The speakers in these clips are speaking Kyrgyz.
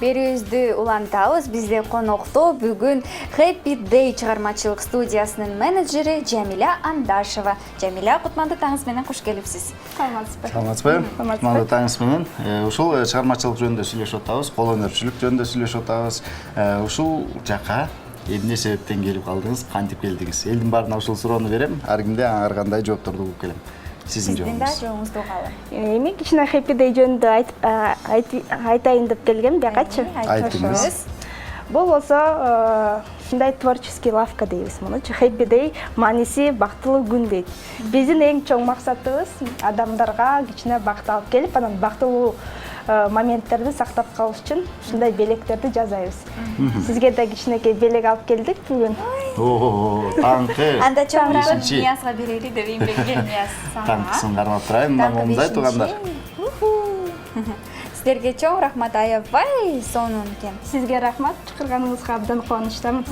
Берүүбүздү улантабыз. Бизде конокто бүгүн Happy Day чыгармачылык студиясынын менеджери Жамиля Андашева. Жамиля, кутмандуу таңыңыз менен кош келипсиз. Саламатсызбы? Кутмандуу таңыңыз менен. Ушул чыгармачылык жөнүндө сүйлөшүп атабыз, кол өнөрчүлүк жөнүндө сүйлөшүп атабыз. Ушул жака эмне себептен келип калдыңыз, кантип келдиңиз? Элдин баарына ушул суроону берем, ар кимде ар кандай жоопторду угуп келем. Сиздин да жооңузду угалы. Эми кичине Happy Day жөнүндө айтайын деп келгем, бакачы. Айтыңыз. Бул болсо ушундай творческий лавка дейбиз мунучу. Happy Day мааниси бактылуу күн дейт. Биздин эң чоң максатыбыз адамдарга кичине бакыт алып келип, анан бактылуу моменттерди сактап калыш үчүн ушундай белектерди жасайбыз. Сизге да кичинекей белек алып келдик бүгүн. Таңкы. Анда чоңураак Ниязга берели деп эмбелген Нияз. Таңкысын кармап турайын, мына момундай туугандар. Сиздерге чоң рахмат, аябай сонун экен. Сизге рахмат, чакырганыңызга абдан кубанычтамын.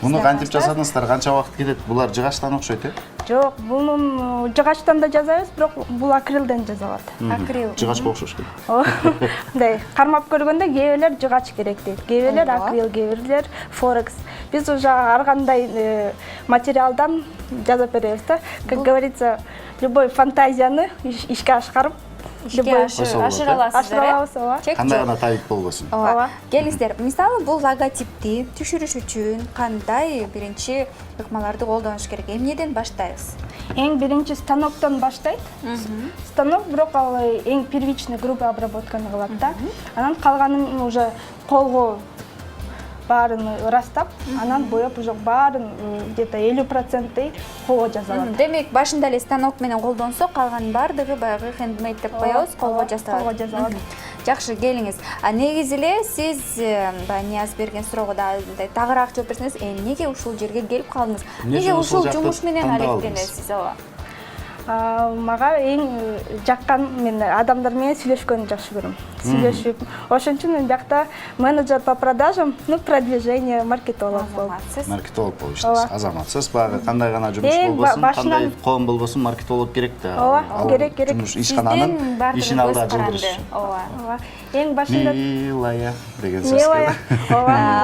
Муну кантип жасадыңыздар? Канча убакыт кетет? Булар жыгачтан окшойт, э? Жок, мунун жыгачтан да жасайбыз, бирок бул акрилден жасалат. Акрил. Жыгачка окшош керек. Мындай кармап көргөндө кээ бирлер жыгач керек дейт, кээ бирлер акрил, кээ бирлер форекс. Биз уже ар кандай материалдан жасап беребиз да. Как говорится, любой фантазияны ишке ашкарып, ашыра аласыздар. Кандай гана табит болбосун. Ооба. Келиңиздер, мисалы бул логотипти түшүрүш үчүн кандай биринчи ыкмаларды колдонуш керек? Эмнеден баштайбыз? Эң биринчи станоктон баштайт. Станок бирок ал эң первичный грубый обработканы кылат да. Анан калганын уже колго баарын ырастап, анан боеп уже баарын где-то 50% колго жасалат. Демек, башында эле станок менен колдонсо, калганын баардыгы баягы хендмейд деп коебуз, колго жасалат. Жакшы, келиңиз. Негизи эле сиз Нияз берген суроого да тагыраак жооп берсеңиз, эмнеге ушул жерге келип калдыңыз? Эмнеге ушул жумуш менен алектенесиз? Мага эң жаккан, мен адамдар менен сүйлөшкөнү жакшы көрөм. Сүйлөшүп, ошон үчүн мен биякта менеджер по продажам, продвижение, маркетолог болуп. Маркетолог болуп иштейсиз. Азаматсыз, баягы кандай гана жумуш болбосун, кандай коом болбосун, маркетолог керек да. Ооба, керек. Ишкананын ишин алда жүргүзүш. Ооба. Эң башында Милая деген сөз. Милая.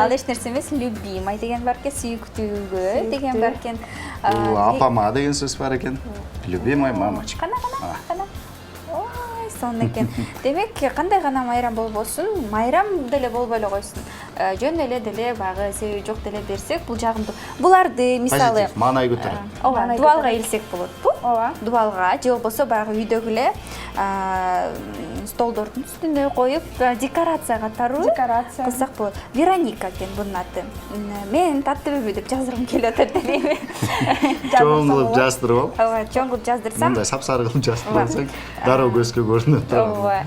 Ал эч нерсе эмес, любимая деген бар экен, сүйүктүүгө деген бар экен. Апама деген сөз бар экен. Любимая мамочка. Кана. Ой, сонун экен. Демек, кандай гана майрам болбосун, майрам деле болбой эле койсун. Жөн эле баягы себеби жок деле берсек, бул жагымдуу. Буларды мисалы маанай көтөрөт. Ооба, дубалга илсек болот. Ооба. Дубалга же болбосо баягы үйдөгү эле столдордун үстүнө коюп, декорация катары кылсак болот. Вероника экен бунун аты. Мен Таттыбүбү деп жаздыргым келип атат дейм. Чоң кылып жаздырып ал. Ооба, чоң кылып жаздырсам. Мындай сапсары кылып жаздырып алсаң, дароо көзгө көрүнөт. Ооба.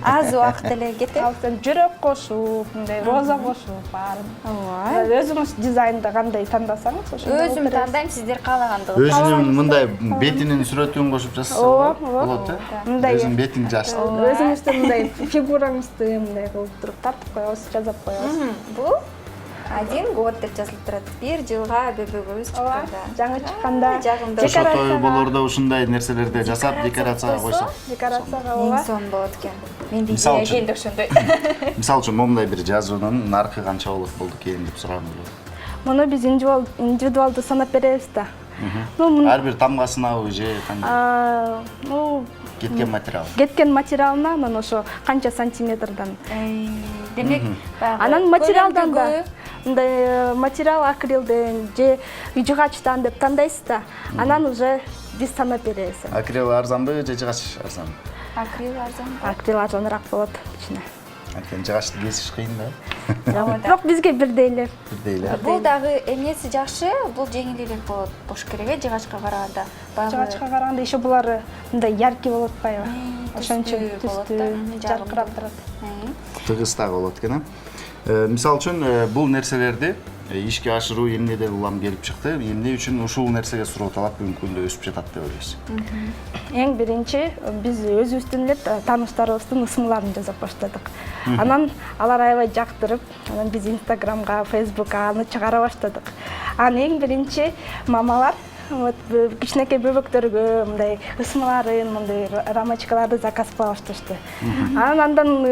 Аз убакыт эле кетет. Ал жүрөк кошуп, мындай роза кошуп, баарын. Ооба. Өзүңүз дизайнда кандай тандасаңыз, ошондой. Өзүм тандайм, сиздер каалагандыгы. Өзүнүн мындай бетинин сүрөтүн кошуп жазса болот, э? Мындай өзүнүн бетин жазды. Өзүңүздү мындай фигураңызды мындай кылып туруп тартып коебуз, жазап коебуз. Бул 1 год деп жазылып турат. 1 жылга бөбөгүбүз чыкканда. Жаңы чыкканда Ошо той болордо ушундай нерселерди жасап декорацияга койсок. Декорацияга Эң сонун болот экен. Мен идея келди ошондой. Мисалы үчүн момундай бир жазуунун наркы канча болот экен деп сурагым келет. Муну биз индивидуалдуу санап беребиз да. Ар бир тамгасынабы же кандай? Кеткен материал. Кеткен материалына анан ошо канча сантиметрдан. Демек, анан материалдан да мындай материал акрилден же жыгачтан деп тандайсыз да. Анан уже биз санап беребиз. Акрил арзанбы же жыгач арзанбы? Акрил арзан. Акрил арзаныраак болот кичине. Анткени жыгачты кесиш кыйын да. Бирок бизге бирдей эле. Бул дагы эмнеси жакшы, бул жеңил эле болуш керек, жыгачка караганда. Жыгачка караганда еще булар мындай яркий болуп атпайбы? Ошон үчүн түстүү жаркырап турат. Тыгыз дагы болот экен, а? Мисалы үчүн бул нерселерди ишке ашыруу эмнеден улам келип чыкты? Эмне үчүн ушул нерсеге суроо талап бүгүнкү күндө өсүп жатат деп ойлойсуз? Эң биринчи биз өзүбүздүн эле тааныштарыбыздын ысымларын жасап баштадык. Анан алар аябай жактырып, анан биз Инстаграмга, Фейсбукка аны чыгара баштадык. Анан эң биринчи мамалар вот кичинекей бөбөктөргө мындай ысмаларын, мындай рамочкаларды заказ кыла башташты. Андан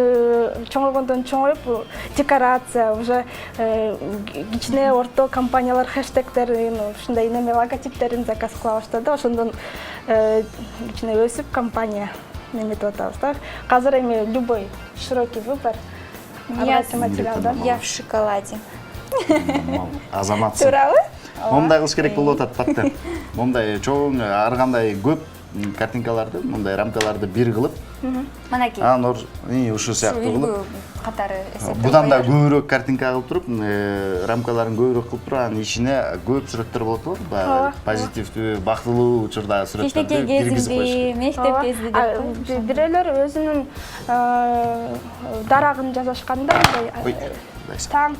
чоңойгондон чоңоюп декорация, уже кичине орто компаниялар хэштегтерин, ушундай неме логотиптерин заказ кыла баштады. Ошондон кичине өсүп компания неметип атабыз да. Азыр эми любой широкий выбор материалдар. Я в шоколаде. Азаматсың. Туурабы? Момундай кылыш керек болуп атат патта. Момундай чоң ар кандай көп картинкаларды, мындай рамкаларды бир кылып, Манакей. анан ушу сыяктуу кылып, катары эсептеп будан да көбүрөөк картинка кылып туруп, рамкаларын көбүрөөк кылып туруп, анын ичине көп сүрөттөр болот го, баягы позитивдүү, бактылуу учурда сүрөттөрдү киргизип коюш керек. Мектеп кезди деп. Бирөөлөр өзүнүн дарагын жазышканда таң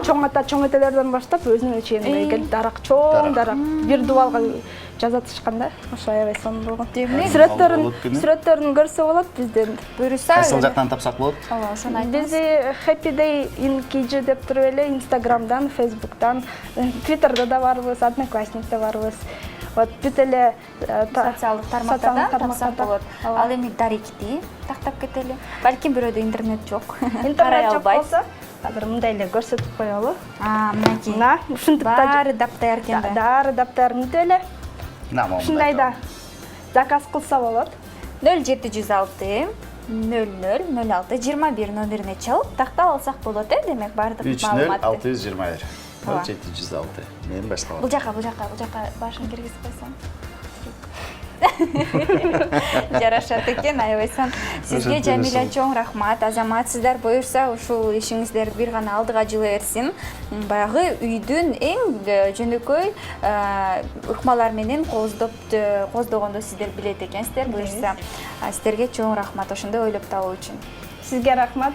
чоң ата чоң этелерден баштап өзүнүн чейин келип дарак чоң дарак бир дубалга жазатышканда ошо аябай сонун болгон. Сүрөттөрүн көрсө болот бизден. Буюрса, Кайсыл жактан тапсак болот? ооба, ошону айтыңыз. Биз Happy Day in KG деп туруп эле Instagramдан, Facebook'тан, Twitter'да да барбыз, Одноклассникте барбыз. Вот бүт эле Социалдык тармактарда тапсак болот. Ал эми даректи тактап кетели. Балким бирөөдө интернет жок. Интернет жок болсо, азыр мындай эле көрсөтүп коелу. Мынакей. Ушинтип Баары даптаяр экен да. Баары даптаяр мынтип эле. Ушундай да заказ кылса болот. 0706 00 06 21 номерине чалып тактап алсак болот, демек баардык маалыматты. 30 621 0706. Мен башталам. Бул жака башын киргизип койсоң. Жарашат экен, аябайсан. Сизге Жамиля чоң рахмат. Азамат, сиздер буюрса ушул ишиңиздер бир гана алдыга жыла берсин. Баягы үйдүн эң жөнөкөй ыкмалар менен коздогонду сиздер билет экенсиздер. Буюрса сиздерге чоң рахмат ошондой ойлоп табуу үчүн. Сизге рахмат.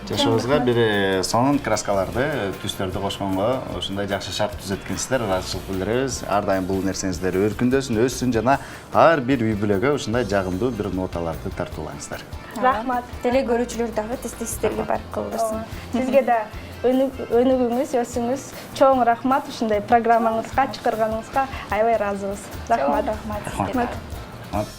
Жашообузга бир сонун краскаларды, түстөрдү кошконго, ушундай жакшы шарт түзөткөнсүздөр, ыраазычылык билдиребиз. Ар дайым бул нерсеңиздер өркүндөсүн, өссүн жана ар бир үй бүлөгө ушундай жагымдуу бир ноталарды тартуулаңыздар. Рахмат. Теле көрүүчүлөр дагы тез-тез сиздерге барып кылдырсын. Сизге да өнүгүңүз, өсүңүз. Чоң рахмат ушундай программаңызга чакырганыңызга аябай ыраазыбыз. Рахмат. Рахмат. Рахмат.